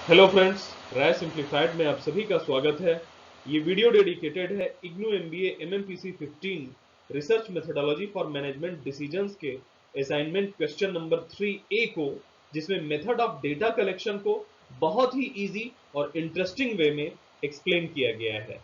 Hello friends, राय simplified में आप सभी का स्वागत है। ये वीडियो डेडिकेटेड है IGNOU MBA MMPC 15 research methodology for management decisions के असाइनमेंट क्वेश्चन नंबर 3A को, जिसमें मेथड ऑफ डेटा कलेक्शन को बहुत ही इजी और इंटरेस्टिंग वे में एक्सप्लेन किया गया है।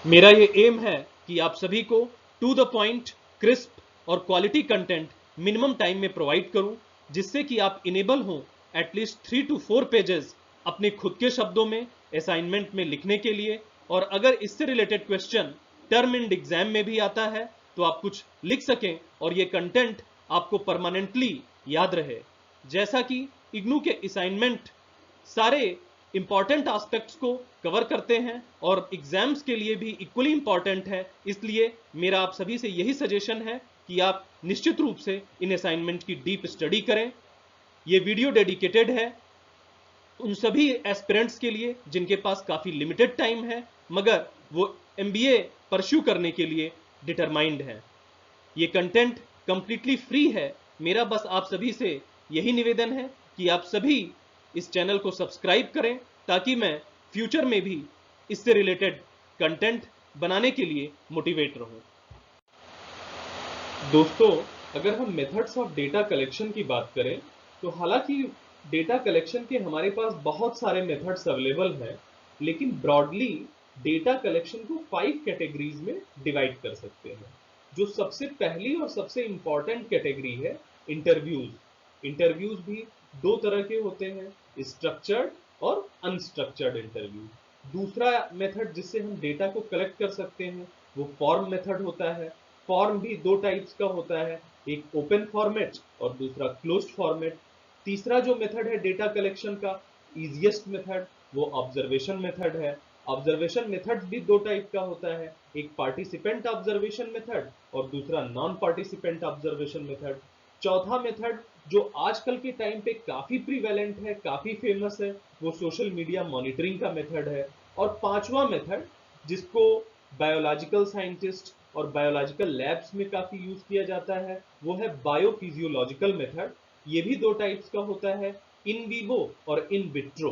मेरा ये एम है कि आप सभी को टू द पॉइंट, क्रिस्प और क्वालिटी कंटेंट मिनिमम टाइम में प्रोवाइड करूं, जिससे कि आप इनेबल हों एटलीस्ट 3 to 4 पेजेस अपने खुद के शब्दों में असाइनमेंट में लिखने के लिए। और अगर इससे related question term and exam में भी आता है तो आप कुछ लिख सकें और ये कंटेंट आपको परमानेंटली याद रहे। जैसा कि इग्नू के असाइनमेंट सारे इंपॉर्टेंट एस्पेक्ट्स को कवर करते हैं और एग्जाम्स के लिए भी इक्वली इंपॉर्टेंट है, इसलिए मेरा आप सभी से यही सजेशन है कि आप निश्चित रूप से इन असाइनमेंट की डीप स्टडी करें। ये वीडियो डेडिकेटेड है उन सभी एस्पिरेंट्स के लिए जिनके पास काफी लिमिटेड टाइम है मगर वो एमबीए परस्यू करने के लिए डिटरमाइंड है। ये कंटेंट कंप्लीटली फ्री है। मेरा बस आप सभी से यही निवेदन है कि आप सभी इस चैनल को सब्सक्राइब करें ताकि मैं फ्यूचर में भी इससे रिलेटेड कंटेंट बनाने के लिए मोटिवेट रहूं। दोस्तों, अगर हम मेथड्स ऑफ डेटा कलेक्शन की बात करें तो हालांकि डेटा कलेक्शन के हमारे पास बहुत सारे मेथड्स अवेलेबल हैं, लेकिन ब्रॉडली डेटा कलेक्शन को 5 कैटेगरीज में डिवाइड कर सकते हैं। जो सबसे पहली और सबसे इंपॉर्टेंट कैटेगरी है इंटरव्यूज। इंटरव्यूज भी दो तरह के होते हैं, स्ट्रक्चर्ड और अनस्ट्रक्चर्ड इंटरव्यू। दूसरा मेथड जिससे हम डेटा को कलेक्ट कर सकते हैं वो फॉर्म मेथड होता है। फॉर्म भी दो टाइप्स का होता है, एक ओपन फॉर्मेट और दूसरा क्लोज्ड फॉर्मेट। तीसरा जो मेथड है डेटा कलेक्शन का इजीएस्ट मेथड वो ऑब्जर्वेशन मेथड है। ऑब्जर्वेशन मेथड भी दो टाइप का होता है, एक पार्टिसिपेंट ऑब्जर्वेशन मेथड और दूसरा नॉन पार्टिसिपेंट ऑब्जर्वेशन मेथड। चौथा मेथड जो आजकल के टाइम पे काफी प्रीवेलेंट है, काफी फेमस है, वो सोशल मीडिया मॉनिटरिंग का मेथड है। और पांचवा मेथड जिसको बायोलॉजिकल साइंटिस्ट और बायोलॉजिकल लैब्स में काफी यूज किया जाता है वो है बायोफिजियोलॉजिकल मेथड। ये भी दो टाइप्स का होता है, इन विवो और इन विट्रो।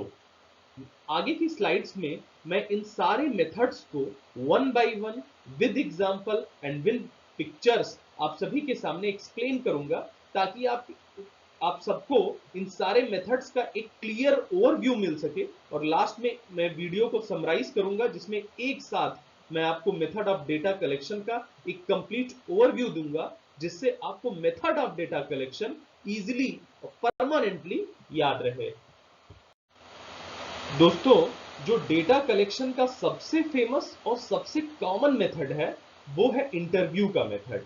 आगे की स्लाइड्स में मैं इन सारे मेथड्स को one by one with example and with pictures आप सभी के सामने एक्सप्लेन करूंगा ताकि आप सबको इन सारे मेथड्स का एक क्लियर ओवरव्यू मिल सके। और लास्ट में मैं वीडियो को समराइज करूंगा जिसमें एक साथ मैं आपको मेथड ऑफ डेटा कलेक्शन का एक कंप्लीट ओवरव्यू दूंगा, जिससे आपको method of data collection easily और परमानेंटली याद रहे। दोस्तों, जो डेटा कलेक्शन का सबसे फेमस और सबसे कॉमन मेथड है वो है इंटरव्यू का मेथड।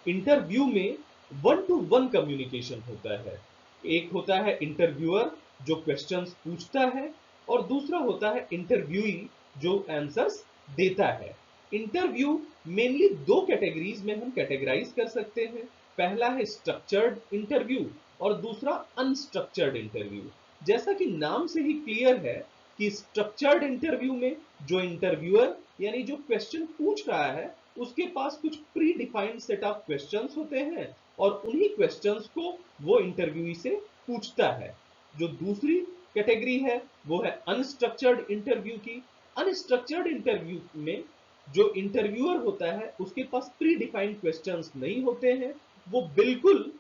इंटरव्यू में 1-to-1 कम्युनिकेशन होता है। एक होता है इंटरव्यूअर जो क्वेश्चंस पूछता है और दूसरा होता है इंटरव्यूई जो आंसर्स देता है। इंटरव्यू मेनली दो कैटेगरीज में हम कैटेगराइज कर सकते हैं। पहला है स्ट्रक्चर्ड इंटरव्यू और दूसरा अनस्ट्रक्चर्ड इंटरव्यू। जैसा कि नाम से ही क्लियर है कि स्ट्रक्चर्ड इंटरव्यू में जो इंटरव्यूअर यानी जो क्वेश्चन पूछ रहा है उसके पास कुछ pre defined set of questions होते हैं और उन्हीं क्वेश्चंस को वो इंटरव्यूई से पूछता है। जो दूसरी कैटेगरी है वो है अनस्ट्रक्चर्ड इंटरव्यू की। अनस्ट्रक्चर्ड इंटरव्यू में जो इंटरव्यूअर होता है उसके पास प्री डिफाइंड क्वेश्चंस नहीं होते हैं, वो बिल्कुल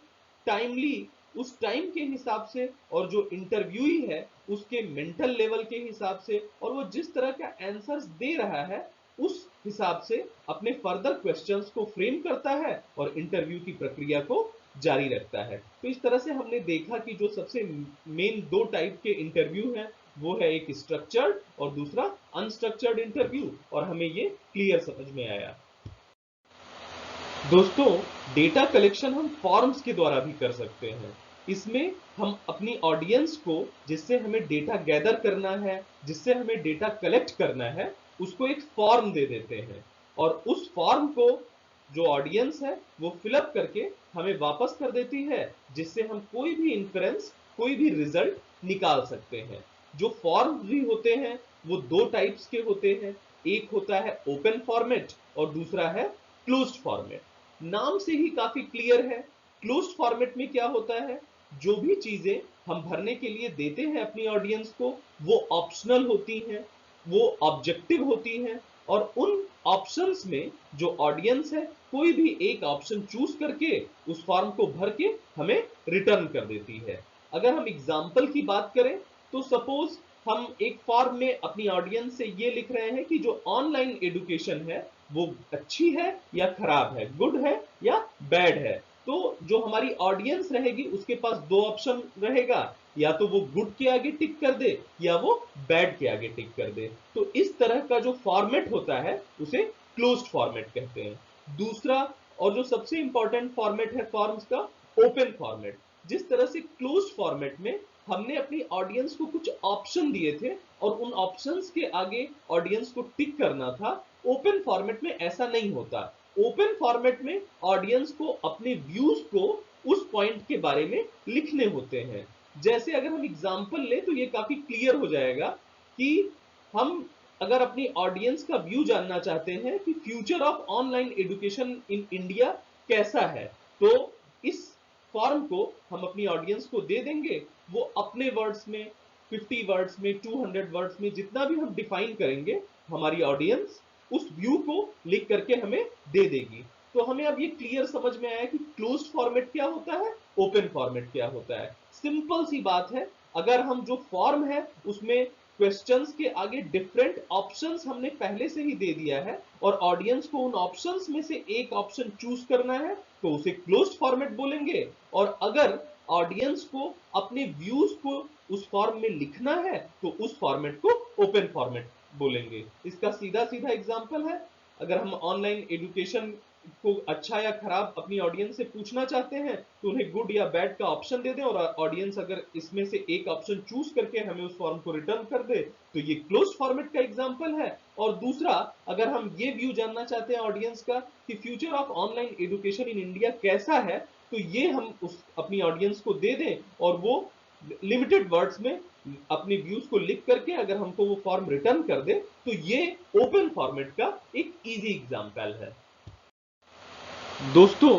टाइमली उस टाइम के हिसाब से और जो इंटरव्यूई है उसके मेंटल लेवल के हिसाब से और वो जिस तरह का आंसर्स दे रहा है उस हिसाब से अपने फर्दर क्वेश्चंस को फ्रेम करता है और इंटरव्यू की प्रक्रिया को जारी रखता है। तो इस तरह से हमने देखा कि जो सबसे मेन दो टाइप के इंटरव्यू हैं वो है एक स्ट्रक्चर्ड और दूसरा अनस्ट्रक्चर्ड इंटरव्यू, और हमें ये क्लियर समझ में आया। दोस्तों, डेटा कलेक्शन हम फॉर्म्स के द्वारा भी कर सकते हैं। इसमें हम अपनी ऑडियंस को, जिससे हमें डेटा गैदर करना है, जिससे हमें डेटा कलेक्ट करना है, उसको एक फॉर्म दे देते हैं और उस फॉर्म को जो ऑडियंस है वो फिलअप करके हमें वापस कर देती है, जिससे हम कोई भी इन्फ्रेंस, कोई भी रिजल्ट निकाल सकते हैं। जो फॉर्म भी होते हैं वो दो टाइप्स के होते हैं, एक होता है ओपन फॉर्मेट और दूसरा है क्लोज्ड फॉर्मेट। नाम से ही काफी क्लियर है। क्लोज्ड फॉर्मेट में क्या होता है, जो भी चीजें हम भरने के लिए देते हैं अपनी ऑडियंस को, वो ऑप्शनल होती हैं, वो ऑब्जेक्टिव होती हैं, और उन ऑप्शंस में जो ऑडियंस है कोई भी एक ऑप्शन चूज करके उस फॉर्म को भर के हमें रिटर्न कर देती है। अगर हम एग्जाम्पल की बात करें तो सपोज हम एक फॉर्म में अपनी ऑडियंस से ये लिख रहे हैं कि जो ऑनलाइन एजुकेशन है वो अच्छी है या खराब है, गुड है या बैड है। तो जो हमारी ऑडियंस रहेगी उसके पास दो ऑप्शन रहेगा, या तो वो गुड के आगे टिक कर दे या वो बैड के आगे टिक कर दे। तो इस तरह का जो फॉर्मेट होता है उसे क्लोज्ड फॉर्मेट कहते हैं। दूसरा और जो सबसे इंपॉर्टेंट फॉर्मेट है फॉर्म्स का, ओपन फॉर्मेट। जिस तरह से क्लोज्ड फॉर्मेट में हमने अपनी ऑडियंस को कुछ ऑप्शन दिए थे और उन ऑप्शंस के आगे ऑडियंस को टिक करना था, ओपन फॉर्मेट में ऐसा नहीं होता। ओपन फॉर्मेट में ऑडियंस को अपने व्यूज को उस पॉइंट के बारे में लिखने होते हैं। जैसे अगर हम एग्जांपल लें तो ये काफी क्लियर हो जाएगा कि हम अगर अपनी ऑडियंस का व्यू जानना चाहते हैं कि future of online education in India कैसा है, तो इस फॉर्म को हम अपनी ऑडियंस को दे देंगे। वो अपने वर्ड्स में 50 वर्ड्स में 200 वर्ड्स में जितना भी हम डिफाइन करेंगे, हमारी ऑडियंस उस व्यू को लिख करके हमें दे देगी। तो हमें अब ये क्लियर समझ में आया कि क्लोज्ड फॉर्मेट क्या होता है, ओपन फॉर्मेट क्या होता है। सिंपल सी बात है, अगर हम जो फॉर्म है उसमें क्वेश्चंस के आगे डिफरेंट ऑप्शंस हमने पहले से ही दे दिया है और ऑडियंस को उन ऑप्शंस में से एक ऑप्शन चूज करना है तो उसे क्लोज्ड फॉर्मेट बोलेंगे। और अगर ऑडियंस को अपने व्यूज को उस फॉर्म में लिखना है तो उस फॉर्मेट को ओपन फॉर्मेट बोलेंगे। इसका सीधा सीधा एग्जांपल है, अगर हम ऑनलाइन एजुकेशन को अच्छा या खराब अपनी ऑडियंस से पूछना चाहते हैं तो उन्हें गुड या बैड का ऑप्शन दे दें और ऑडियंस अगर इसमें से एक ऑप्शन चूज करके हमें उस फॉर्म को रिटर्न कर दे तो ये क्लोज फॉर्मेट का एग्जांपल है। और दूसरा, अगर हम ये व्यू जानना चाहते हैं ऑडियंस का कि future of online education in India कैसा है, तो ये हम उस अपनी ऑडियंस को दे दें और वो लिमिटेड वर्ड्स में अपने व्यूज को लिख करके अगर हमको वो फॉर्म रिटर्न कर दे, तो ये ओपन फॉर्मेट का एक इजी एग्जांपल है। दोस्तों,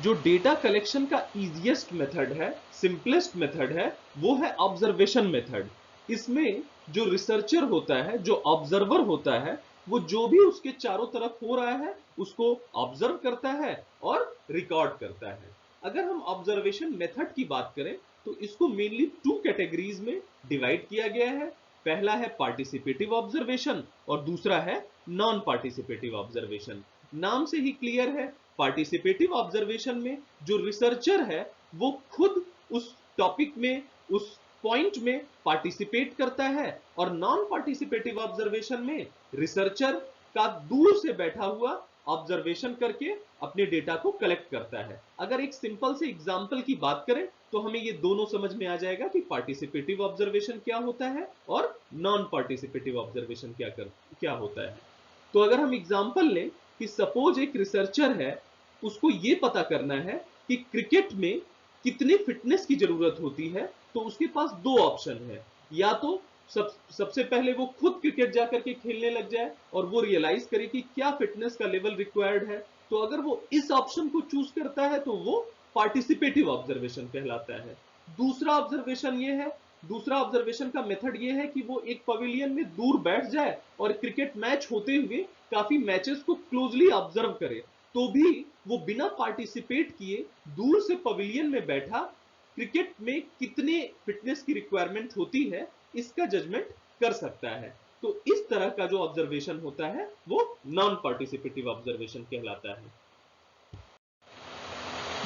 जो डेटा कलेक्शन का इजीएस्ट मेथड है, सिंपलेस्ट मेथड है, वो है ऑब्जर्वेशन मेथड। इसमें जो रिसर्चर होता है, जो ऑब्जर्वर होता है, वो जो भी उसके चारों तरफ हो रहा है उसको ऑब्जर्व करता है और रिकॉर्ड करता है। अगर हम ऑब्जर्वेशन मेथड की बात करें तो इसको मेनली टू कैटेगरीज में डिवाइड किया गया है। पहला है पार्टिसिपेटिव ऑब्जर्वेशन और दूसरा है नॉन पार्टिसिपेटिव ऑब्जर्वेशन। नाम से ही क्लियर है, पार्टिसिपेटिव ऑब्जर्वेशन में जो रिसर्चर है वो खुद उस टॉपिक में, उस पॉइंट में पार्टिसिपेट करता है, और नॉन पार्टिसिपेटिव ऑब्जर्वेशन में रिसर्चर का दूर से बैठा हुआ ऑब्जर्वेशन करके अपने डेटा को कलेक्ट करता है। अगर एक सिंपल से एग्जांपल की बात करें तो हमें ये दोनों समझ में आ जाएगा कि पार्टिसिपेटिव ऑब्जर्वेशन क्या होता है और नॉन पार्टिसिपेटिव ऑब्जर्वेशन क्या होता है। तो अगर हम एग्जांपल लें कि सपोज एक रिसर्चर है, उसको ये पता करना है कि क्रिकेट में कितने फिटनेस की जरूरत होती है, तो उसके पास दो ऑप्शन है। या तो सबसे पहले वो खुद क्रिकेट जाकर के खेलने लग जाए और वो रियलाइज करे कि क्या फिटनेस का लेवल रिक्वायर्ड है, तो अगर वो इस ऑप्शन को चूज करता है तो वो पार्टिसिपेटिव ऑब्जर्वेशन कहलाता है। दूसरा ऑब्जर्वेशन ये है, दूसरा ऑब्जर्वेशन का मेथड ये है कि वो एक पवेलियन में दूर बैठ जाए और क्रिकेट मैच होते हुए काफी मैचेस को क्लोजली ऑब्जर्व करे, तो भी वो बिना पार्टिसिपेट किए दूर से पवेलियन में बैठा क्रिकेट में कितने फिटनेस की रिक्वायरमेंट होती है इसका जजमेंट कर सकता है। तो इस तरह का जो ऑब्जर्वेशन होता है वो नॉन पार्टिसिपेटिव ऑब्जर्वेशन कहलाता है।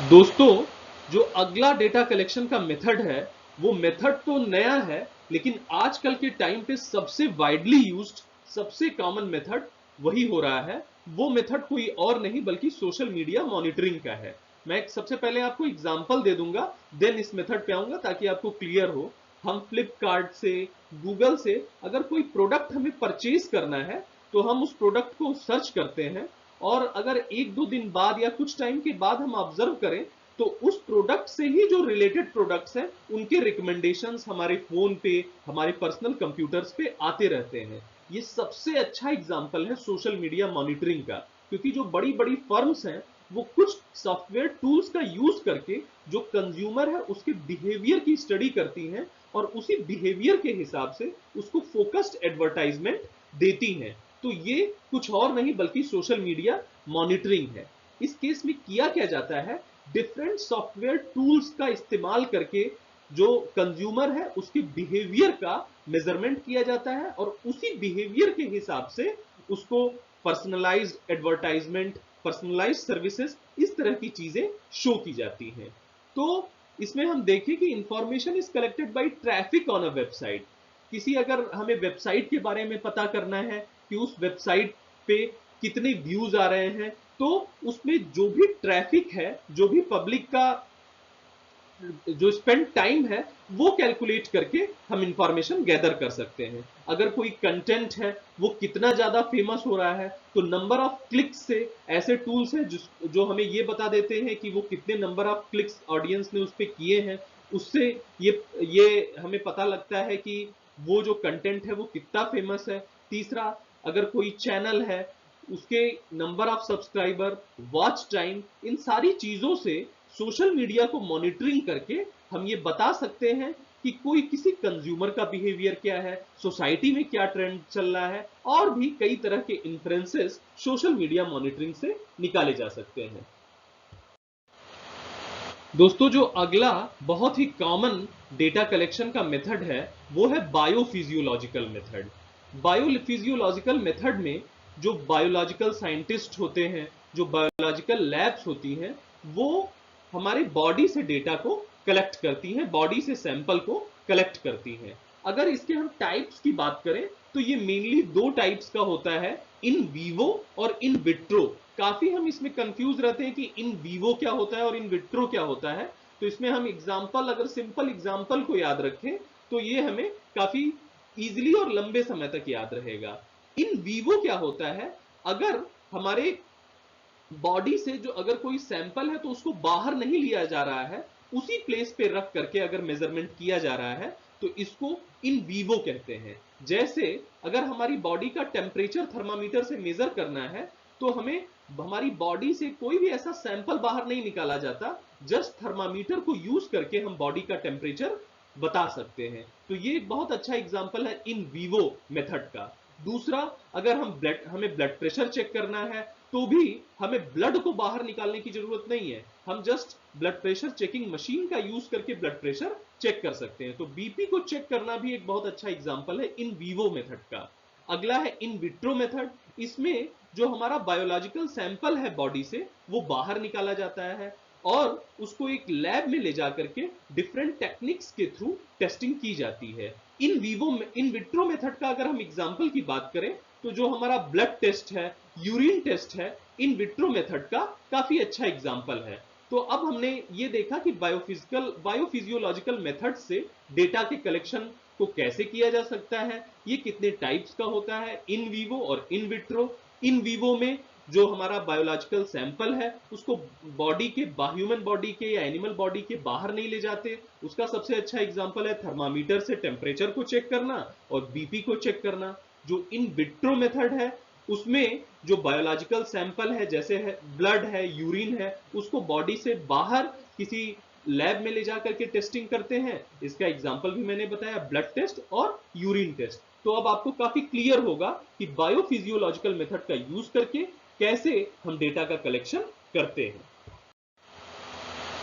दोस्तों, जो अगला डेटा कलेक्शन का मेथड है वो मेथड तो नया है, लेकिन आजकल के टाइम पे सबसे वाइडली यूज्ड, सबसे कॉमन मेथड वही हो रहा है। वो मेथड कोई और नहीं बल्कि सोशल मीडिया मॉनिटरिंग का है। मैं सबसे पहले आपको एग्जांपल दे दूंगा, देन इस मेथड पे आऊंगा ताकि आपको क्लियर हो। हम फ्लिपकार्ट से, गूगल से अगर कोई प्रोडक्ट हमें परचेज करना है तो हम उस प्रोडक्ट को सर्च करते हैं, और अगर एक दो दिन बाद या कुछ टाइम के बाद हम ऑब्जर्व करें तो उस प्रोडक्ट से ही जो रिलेटेड प्रोडक्ट्स हैं उनके रिकमेंडेशंस हमारे फोन पे, हमारे पर्सनल कंप्यूटर्स पे आते रहते हैं। ये सबसे अच्छा एग्जांपल है सोशल मीडिया मॉनिटरिंग का, क्योंकि जो बड़ी बड़ी फर्म्स हैं वो कुछ सॉफ्टवेयर टूल्स का यूज करके जो कंज्यूमर है उसके बिहेवियर की स्टडी करती हैं और उसी बिहेवियर के हिसाब से उसको फोकस्ड एडवर्टाइजमेंट देती हैं। तो ये कुछ और नहीं बल्कि सोशल मीडिया मॉनिटरिंग है। इस केस में किया क्या जाता है, डिफरेंट सॉफ्टवेयर टूल्स का इस्तेमाल करके जो कंज्यूमर है उसके बिहेवियर का मेजरमेंट किया जाता है और उसी बिहेवियर के हिसाब से उसको पर्सनलाइज्ड एडवर्टाइजमेंट, पर्सनलाइज्ड सर्विसेज, इस तरह की चीजें शो की जाती हैं। तो इसमें हम देखें कि information is collected by traffic on a website. किसी अगर हमें वेबसाइट के बारे में पता करना है कि उस वेबसाइट पे कितने व्यूज आ रहे हैं, तो उसमें जो भी ट्रैफिक है, जो भी पब्लिक का जो स्पेंड टाइम है, वो कैलकुलेट करके हम इंफॉर्मेशन गैदर कर सकते हैं। अगर कोई कंटेंट है वो कितना ज्यादा फेमस हो रहा है, तो नंबर ऑफ क्लिक्स से ऐसे टूल्स हैं जो हमें ये बता देते हैं कि वो कितने नंबर ऑफ क्लिक्स ऑडियंस ने उस पर किए हैं। उससे ये हमें पता लगता है कि वो जो कंटेंट है वो कितना फेमस है। तीसरा, अगर कोई चैनल है, उसके number of subscriber, watch time, इन सारी चीजों से सोशल मीडिया को मॉनिटरिंग करके हम ये बता सकते हैं कि कोई किसी कंज्यूमर का बिहेवियर क्या है, सोसाइटी में क्या ट्रेंड चल रहा है, और भी कई तरह के इन्फ्लुएंसेस सोशल मीडिया मॉनिटरिंग से निकाले जा सकते हैं। दोस्तों, जो अगला बहुत ही कॉमन डेटा कलेक्शन का मेथड है वो है बायोफिजियोलॉजिकल मेथड। बायोफिजियोलॉजिकल मेथड में जो बायोलॉजिकल साइंटिस्ट होते हैं, जो बायोलॉजिकल लैब्स होती हैं, वो हमारे बॉडी से डेटा को कलेक्ट करती हैं, बॉडी से सैंपल को कलेक्ट करती हैं। अगर इसके हम टाइप्स की बात करें तो ये मेनली दो टाइप्स का होता है, इन वीवो और इन विट्रो। काफी हम इसमें कंफ्यूज रहते हैं कि इन वीवो क्या होता है और इन विट्रो क्या होता है। तो इसमें हम एग्जांपल, अगर सिंपल एग्जांपल को याद रखें तो ये हमें काफी इजीली और लंबे समय तक याद रहेगा। इन वीवो क्या होता है, अगर हमारे बॉडी से जो अगर कोई सैंपल है तो उसको बाहर नहीं लिया जा रहा है, उसी प्लेस पे रख करके अगर मेजरमेंट किया जा रहा है तो इसको इन वीवो कहते हैं। जैसे अगर हमारी बॉडी का टेम्परेचर थर्मामीटर से मेजर करना है तो हमें हमारी बॉडी से कोई भी ऐसा सैंपल बाहर नहीं निकाला जाता, जस्ट थर्मामीटर को यूज करके हम बॉडी का टेम्परेचर बता सकते हैं। तो ये एक बहुत अच्छा एग्जांपल है इन वीवो मेथड का। दूसरा, अगर हमें ब्लड प्रेशर चेक करना है तो भी हमें ब्लड को बाहर निकालने की जरूरत नहीं है, हम just blood pressure checking machine का यूज करके ब्लड प्रेशर चेक कर सकते हैं। तो बीपी को चेक करना भी एक बहुत अच्छा एग्जांपल है इन वीवो मेथड का। अगला है इन विट्रो मेथड। इसमें जो हमारा बायोलॉजिकल सैंपल है बॉडी से, वो बाहर निकाला जाता है और उसको एक लैब में ले जाकर के डिफरेंट टेक्निक्स के थ्रू टेस्टिंग की जाती है। इन विट्रो मेथड का अगर हम एग्जांपल की बात करें तो जो हमारा ब्लड टेस्ट है, यूरिन टेस्ट है, इन विट्रो मेथड का काफी अच्छा एग्जांपल है। तो अब हमने ये देखा कि बायोफिजियोलॉजिकल मेथड से डेटा के कलेक्शन को कैसे किया जा सकता है, ये कितने टाइप्स का होता है, इन वीवो और इन विट्रो। इन वीवो में जो हमारा बायोलॉजिकल सैंपल है उसको बॉडी के, ह्यूमन बॉडी के या एनिमल बॉडी के बाहर नहीं ले जाते। उसका सबसे अच्छा एग्जांपल है थर्मामीटर से टेम्परेचर को चेक करना और बीपी को चेक करना। जो इन विट्रो मेथड है उसमें जो बायोलॉजिकल सैंपल है, जैसे है ब्लड है, यूरिन है, उसको बॉडी से बाहर किसी लैब में ले जाकर के टेस्टिंग करते हैं। इसका एग्जांपल भी मैंने बताया, ब्लड टेस्ट और यूरिन टेस्ट। तो अब आपको काफी क्लियर होगा कि बायोफिजियोलॉजिकल मेथड का यूज करके कैसे हम डेटा का कलेक्शन करते हैं।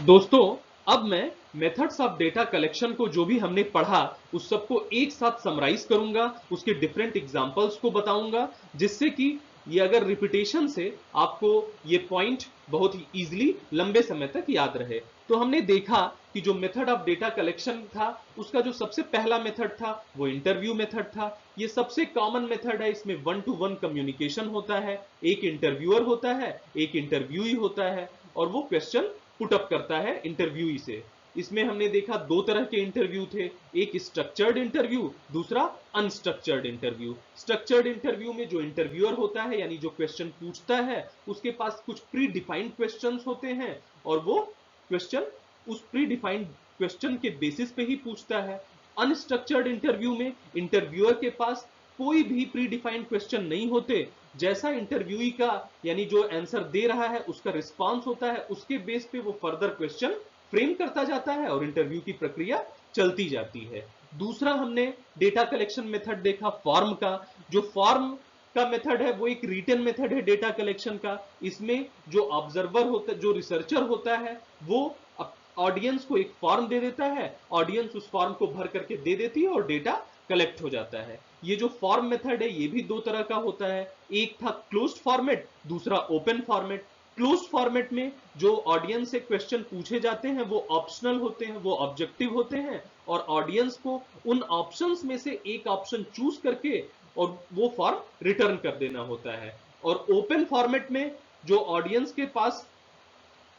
दोस्तों, अब मैं मेथड्स ऑफ डेटा कलेक्शन को जो भी हमने पढ़ा उस सबको एक साथ समराइज करूंगा, उसके डिफरेंट एग्जांपल्स को बताऊंगा, जिससे कि ये अगर रिपीटेशन से आपको ये पॉइंट बहुत ही इजीली लंबे समय तक याद रहे। तो हमने देखा कि जो मेथड ऑफ डेटा कलेक्शन था उसका जो सबसे पहला मेथड था वो इंटरव्यू मेथड था। ये सबसे कॉमन मेथड है, इसमें 1 to 1 कम्युनिकेशन होता है, एक इंटरव्यूअर होता है, एक इंटरव्यूई होता है और वो क्वेश्चन पुट अप करता है इंटरव्यूई से। इसमें हमने देखा दो तरह के इंटरव्यू थे, एक स्ट्रक्चर्ड इंटरव्यू, दूसरा अनस्ट्रक्चर्ड इंटरव्यू। स्ट्रक्चर्ड इंटरव्यू में जो इंटरव्यूअर होता है यानी जो क्वेश्चन पूछता है उसके पास कुछ प्री डिफाइंड क्वेश्चंस होते हैं और वो क्वेश्चन उस प्री डिफाइंड क्वेश्चन के बेसिस पे ही पूछता है। अनस्ट्रक्चर्ड इंटरव्यू में इंटरव्यूअर के पास कोई भी प्री डिफाइंड क्वेश्चन नहीं होते, जैसा इंटरव्यूई का यानी जो आंसर दे रहा है उसका रिस्पांस होता है, उसके बेस पे वो फर्दर क्वेश्चन फ्रेम करता जाता है और इंटरव्यू की प्रक्रिया चलती जाती है। दूसरा हमने डेटा कलेक्शन मेथड देखा फॉर्म का। जो फॉर्म का मेथड है वो एक रिटन मेथड है डेटा कलेक्शन का। इसमें जो ऑब्जर्वर होता है, जो रिसर्चर होता है, वो ऑडियंस को एक फॉर्म दे देता है, ऑडियंस उस फॉर्म को भर करके दे देती है और डेटा कलेक्ट हो जाता है। ये जो फॉर्म मेथड है ये भी दो तरह का होता है, एक था क्लोज्ड फॉर्मेट, दूसरा ओपन फॉर्मेट। क्लोज्ड फॉर्मेट में जो ऑडियंस से क्वेश्चन पूछे जाते हैं वो ऑप्शनल होते हैं, वो ऑब्जेक्टिव होते हैं और ऑडियंस को उन ऑप्शंस में से एक ऑप्शन चूज करके और वो फॉर्म रिटर्न कर देना होता है। और ओपन फॉर्मेट में जो ऑडियंस के पास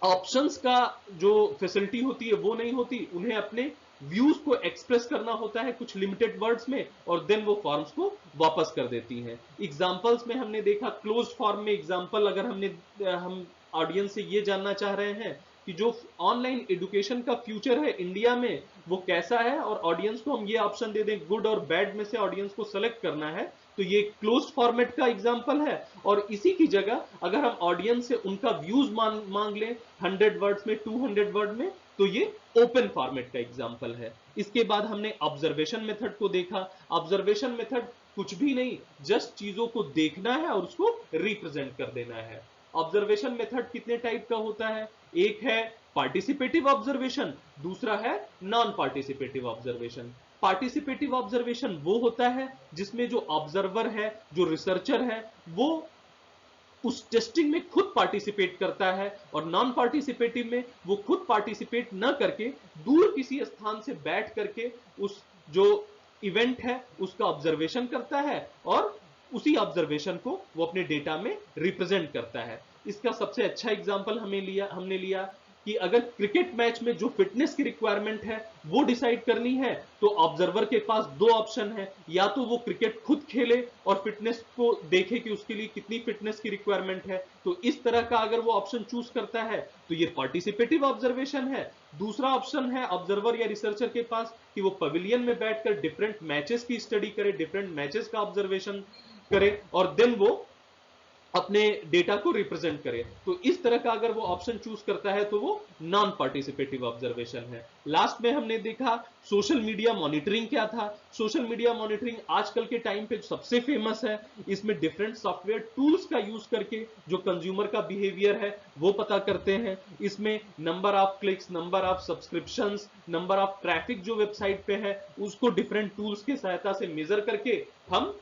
ऑप्शंस का जो फैसिलिटी होती है वो नहीं होती, उन्हें अपने व्यूज को एक्सप्रेस करना होता है कुछ लिमिटेड वर्ड्स में और देन वो फॉर्म्स को वापस कर देती हैं। एग्जांपल्स में हमने देखा क्लोज फॉर्म में एग्जांपल अगर हम ऑडियंस से ये जानना चाह रहे हैं कि जो ऑनलाइन एजुकेशन का फ्यूचर है इंडिया में वो कैसा है और ऑडियंस को हम ये ऑप्शन दे दें गुड और बैड में से ऑडियंस को सेलेक्ट करना है, तो ये क्लोज फॉर्मेट का एग्जांपल है। और इसी की जगह अगर हम ऑडियंस से उनका व्यूज मांग लें 100 वर्ड्स में 200 वर्ड में, तो ये ओपन फॉर्मेट का एग्जांपल है। इसके बाद हमने ऑब्जर्वेशन मेथड को देखा। ऑब्जर्वेशन मेथड कुछ भी नहीं, जस्ट चीजों को देखना है और उसको रिप्रेजेंट कर देना है। ऑब्जर्वेशन मेथड कितने टाइप का होता है? एक है पार्टिसिपेटिव ऑब्जर्वेशन, दूसरा है non participative observation. Participative observation वो होता है जिसमें जो ऑब्जर्वर है, जो रिसर्चर है, वो उस टेस्टिंग में खुद पार्टिसिपेट करता है और नॉन पार्टिसिपेटिव में वो खुद पार्टिसिपेट न करके दूर किसी स्थान से बैठ करके उस जो इवेंट है उसका ऑब्जर्वेशन करता है और उसी ऑब्जर्वेशन को वो अपने डेटा में रिप्रेजेंट करता है। इसका सबसे अच्छा एग्जांपल हमने लिया कि अगर क्रिकेट मैच में जो फिटनेस की रिक्वायरमेंट है वो डिसाइड करनी है तो ऑब्जर्वर के पास दो ऑप्शन है, या तो वो क्रिकेट खुद खेले और फिटनेस को देखे कि उसके लिए कितनी फिटनेस की रिक्वायरमेंट है, तो इस तरह का अगर वो ऑप्शन चूज करता है तो ये पार्टिसिपेटिव ऑब्जर्वेशन है। दूसरा ऑप्शन है ऑब्जर्वर या रिसर्चर के पास कि वो पवेलियन में बैठकर डिफरेंट मैचेस की स्टडी करे, डिफरेंट मैचेस का ऑब्जर्वेशन करे और देन वो अपने डेटा को रिप्रेजेंट करे। तो इस तरह का अगर वो ऑप्शन चूज करता है तो वो नॉन पार्टिसिपेटिव ऑब्जर्वेशन है। लास्ट में हमने देखा सोशल मीडिया मॉनिटरिंग क्या था। सोशल मीडिया मॉनिटरिंग आजकल के टाइम पे सबसे फेमस है। इसमें डिफरेंट सॉफ्टवेयर टूल्स का यूज करके जो कंज्यूमर का बिहेवियर है वो पता करते हैं। इसमें number of clicks, number of subscriptions, number of traffic जो वेबसाइट पे है उसको डिफरेंट टूल्स की सहायता से मेजर करके हम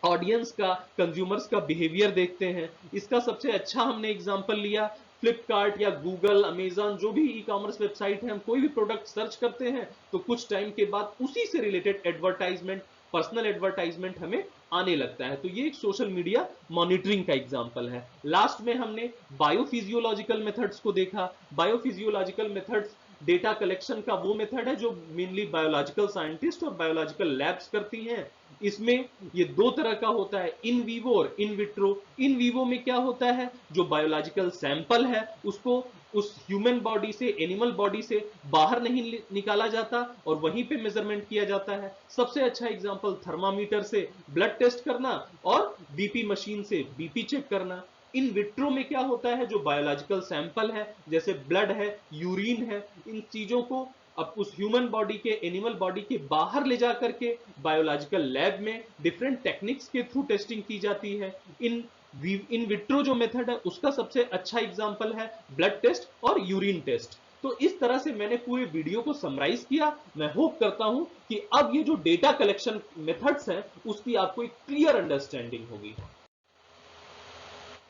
ऑडियंस का, कंज्यूमर्स का बिहेवियर देखते हैं। इसका सबसे अच्छा हमने एग्जांपल लिया फ्लिपकार्ट या गूगल, अमेजॉन, जो भी ई कॉमर्स वेबसाइट है, हम कोई भी प्रोडक्ट सर्च करते हैं तो कुछ टाइम के बाद उसी से रिलेटेड एडवर्टाइजमेंट, पर्सनल एडवर्टाइजमेंट हमें आने लगता है। तो ये एक सोशल मीडिया मॉनिटरिंग का एग्जांपल है। लास्ट में हमने बायोफिजियोलॉजिकल मेथड्स को देखा। बायोफिजियोलॉजिकल मेथड्स डेटा कलेक्शन का वो मेथड है जो मेनली बायोलॉजिकल साइंटिस्ट और बायोलॉजिकल लैब्स करती हैं। इसमें ये दो तरह का होता है, इन वीवो और इन विट्रो। इन वीवो में क्या होता है, जो बायोलॉजिकल सैंपल है उसको उस ह्यूमन बॉडी से, एनिमल बॉडी से बाहर नहीं निकाला जाता और वहीं पे मेजरमेंट किया जाता है। सबसे अच्छा एग्जांपल थर्मामीटर से ब्लड टेस्ट करना और बीपी मशीन से बीपी चेक करना। इन विट्रो में क्या होता है, जो बायोलॉजिकल सैंपल है जैसे ब्लड है, यूरिन है, इन चीजों को अब उस ह्यूमन बॉडी के, एनिमल बॉडी के बाहर ले जा करके बायोलॉजिकल लैब में डिफरेंट टेक्निक्स के थ्रू टेस्टिंग की जाती है। इन विट्रो जो मेथड है उसका सबसे अच्छा एग्जांपल है ब्लड टेस्ट और यूरिन टेस्ट। तो इस तरह से मैंने पूरे वीडियो को समराइज किया। मैं होप करता हूं कि अब ये जो डेटा कलेक्शन मेथड्स हैं उसकी आपको एक क्लियर अंडरस्टैंडिंग होगी।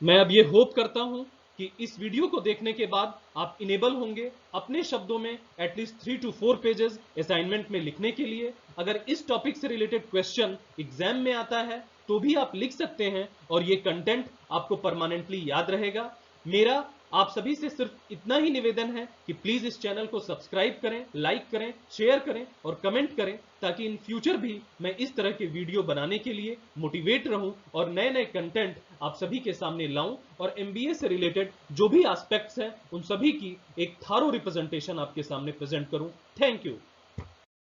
मैं अब ये होप करता हूं कि इस वीडियो को देखने के बाद आप इनेबल होंगे अपने शब्दों में एटलीस्ट 3 to 4 पेजेस असाइनमेंट में लिखने के लिए। अगर इस टॉपिक से रिलेटेड क्वेश्चन एग्जाम में आता है तो भी आप लिख सकते हैं और ये कंटेंट आपको परमानेंटली याद रहेगा। मेरा आप सभी से सिर्फ इतना ही निवेदन है कि प्लीज इस चैनल को सब्सक्राइब करें, लाइक करें, शेयर करें और कमेंट करें ताकि इन फ्यूचर भी मैं इस तरह के वीडियो बनाने के लिए मोटिवेट रहूं और नए नए कंटेंट आप सभी के सामने लाऊं और एमबीए से रिलेटेड जो भी एस्पेक्ट्स हैं उन सभी की एक थारो रिप्रेजेंटेशन आपके सामने प्रेजेंट करूं। Thank you.